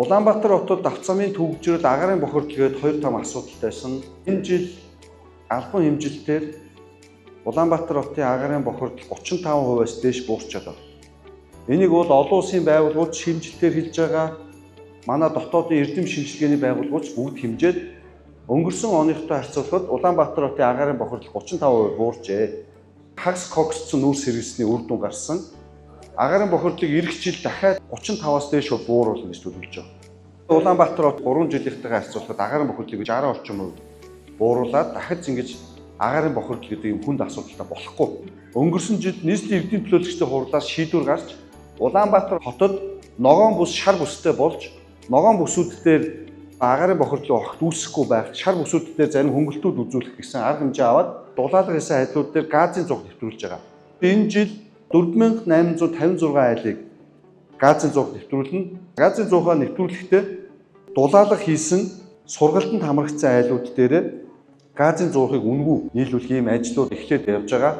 Улаанбаатар хотод авто замын төвөгжрөд агаарын бохирдол гээд хоёр том асуудалтайсан. Энэ жил албан хэмжилтээр Улаанбаатар хотын агаарын бохирдол 35%-аас дээш буурчаад байна. Энийг бол олон улсын байгууллагууд хэмжилтээр хэлж байгаа. Манай дотоодын эрдэм шинжилгээний байгууллагууд бүгд хэмжээд өнгөрсөн оныхтой харьцуулахад Улаанбаатар хотын агаарын бохирдол 35% буурчээ. Хагас когсцсон нүүрс хэрэгсний үр дүн гарсан. Агаарын бохирдлыг эх жил дахиад 35-аас дээш бууруулна гэж төлөвлөж байгаа. Улаанбаатар хот 3 жилийнхтэйгээ харьцуулахад агаарын бохирдлыг 60 орчим хувь бууруулаад дахиж ингэж агаарын бохирдол гэдэг юм хүнд асуудалтай болохгүй. Өнгөрсөн жил нийслэлийн эрдэм төлөөлөгчдийн хурлаас шийдвэр гарч Улаанбаатар хотод ногоон бүс, шар бүстэй болж ногоон бүсүүд дээр агаарын бохирдлын огт үүсэхгүй байх, шар бүсүүд дээр зарим хөнгөлтүүд үзүүлэх гэсэн арга хэмжээ аваад дулаалга хийсэн айлууд дээр газын зууг нэвтрүүлж байгаа. Энэ жил 4856 айлыг газын зууг нэвтрүүлнэ. Газын зуугаа нэвтрүүлэхдээ дулаалга хийсэн сургалтанд хамрагдсан айлууд дээр газын зуухыг үнгүй нийлүүлэх ийм ажлууд эхлээд явж байгаа.